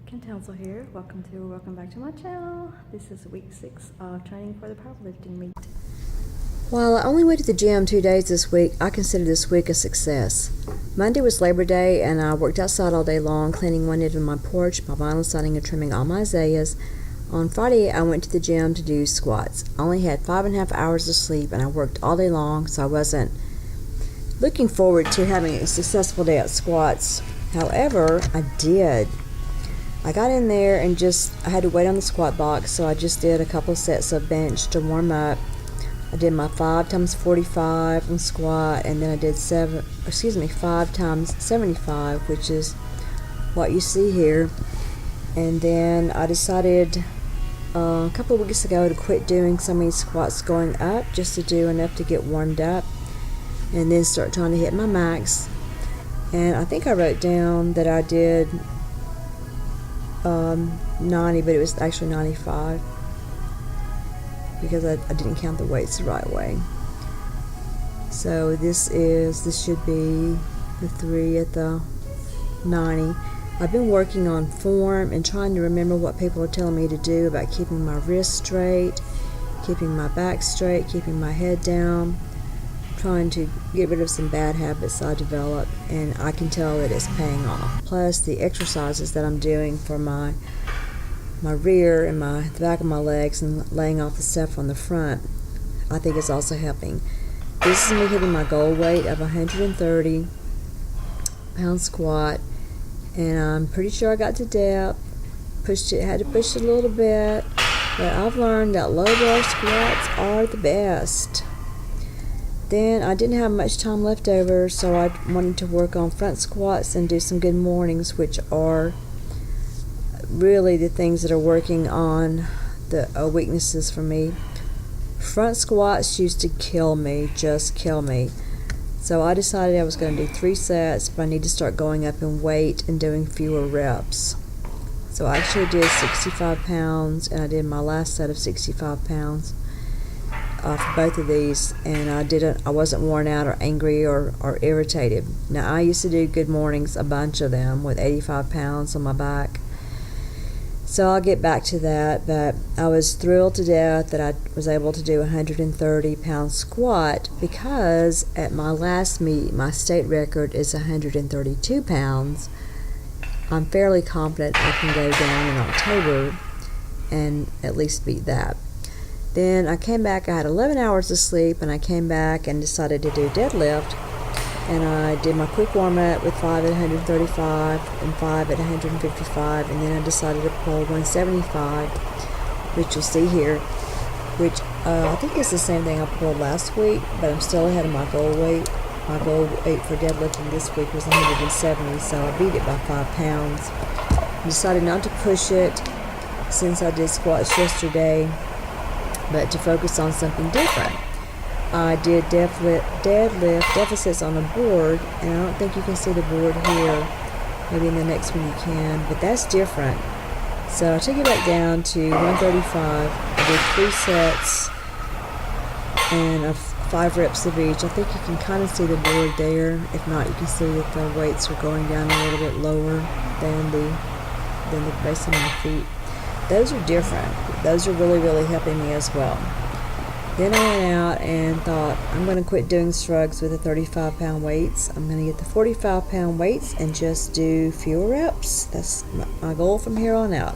Townsel here. Welcome back to my channel. This is week 6 of training for the powerlifting meet. While I only went to the gym 2 days this week, I consider this week a success. Monday was Labor Day and I worked outside all day long, cleaning one end of my porch, my vinyl siding, and trimming all my azaleas. On Friday, I went to the gym to do squats. I only had 5.5 hours of sleep and I worked all day long, so I wasn't looking forward to having a successful day at squats. However, I did. I got in there and I had to wait on the squat box, so I just did a couple of sets of bench to warm up. I did my 5 times 45 on squat, and then I did 5 times 75, which is what you see here. And then I decided a couple of weeks ago to quit doing so many squats going up, just to do enough to get warmed up, and then start trying to hit my max. And I think I wrote down that I did 90, but it was actually 95 because I didn't count the weights the right way. So this should be the 3 at the 90. I've been working on form and trying to remember what people are telling me to do about keeping my wrists straight, keeping my back straight, keeping my head down, trying to get rid of some bad habits I developed, and I can tell that it's paying off. Plus the exercises that I'm doing for my rear and the back of my legs and laying off the stuff on the front, I think is also helping. This is me hitting my goal weight of 130 pound squat, and I'm pretty sure I got to depth. Had to push it a little bit, but I've learned that low bar squats are the best. Then I didn't have much time left over, so I wanted to work on front squats and do some good mornings, which are really the things that are working on the weaknesses for me. Front squats used to kill me, just kill me. So I decided I was going to do 3 sets, but I need to start going up in weight and doing fewer reps. So I actually did 65 pounds, and I did my last set of 65 pounds. For both of these, and I wasn't worn out or angry or irritated. Now, I used to do good mornings, a bunch of them, with 85 pounds on my back. So I'll get back to that, but I was thrilled to death that I was able to do a 130 pound squat, because at my last meet, my state record is 132 pounds. I'm fairly confident I can go down in October and at least beat that. Then I came back, I had 11 hours of sleep, and I came back and decided to do deadlift. And I did my quick warm-up with 5 at 135 and 5 at 155, and then I decided to pull 175, which you'll see here, which I think is the same thing I pulled last week, but I'm still ahead of my goal weight. My goal weight for deadlifting this week was 170, so I beat it by 5 pounds. I decided not to push it since I did squats yesterday, but to focus on something different. I did deadlift deficits on a board, and I don't think you can see the board here. Maybe in the next one you can, but that's different. So I took it back down to 135. I did 3 sets and 5 reps of each. I think you can kind of see the board there. If not, you can see that the weights are going down a little bit lower than the base of my feet. Those are different. Those are really, really helping me as well. Then I went out and thought, I'm going to quit doing shrugs with the 35 pound weights. I'm going to get the 45 pound weights and just do fewer reps. That's my goal from here on out.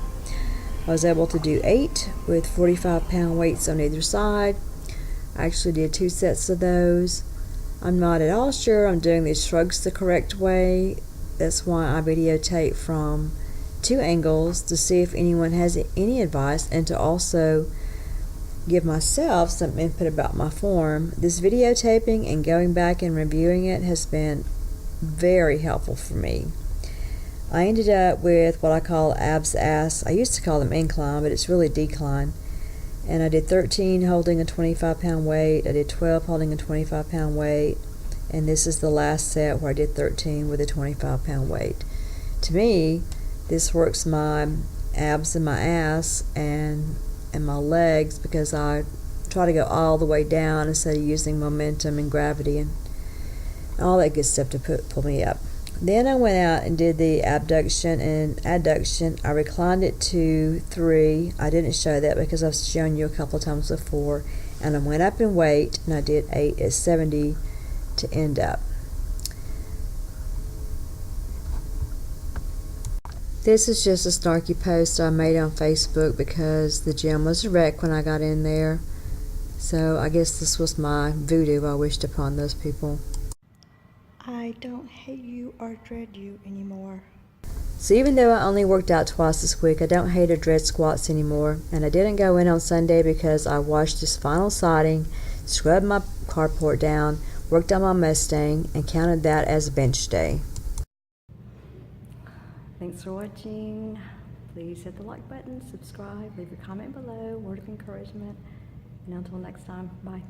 I was able to do 8 with 45 pound weights on either side. I actually did 2 sets of those. I'm not at all sure I'm doing these shrugs the correct way. That's why I videotape from 2 angles, to see if anyone has any advice, and to also give myself some input about my form. This videotaping and going back and reviewing it has been very helpful for me. I ended up with what I call abs ass. I used to call them incline, but it's really decline. And I did 13 holding a 25 pound weight. I did 12 holding a 25 pound weight. And this is the last set where I did 13 with a 25 pound weight. To me, this works my abs and my ass and my legs, because I try to go all the way down instead of using momentum and gravity and all that good stuff to pull me up. Then I went out and did the abduction and adduction. I reclined it to 3. I didn't show that because I've shown you a couple of times before. And I went up in weight and I did 8 at 70 to end up. This is just a snarky post I made on Facebook because the gym was a wreck when I got in there. So I guess this was my voodoo I wished upon those people. I don't hate you or dread you anymore. So even though I only worked out twice this week, I don't hate or dread squats anymore. And I didn't go in on Sunday because I washed this final siding, scrubbed my carport down, worked on my Mustang, and counted that as bench day. Thanks for watching. Please hit the like button, subscribe, leave a comment below, word of encouragement. And until next time, bye.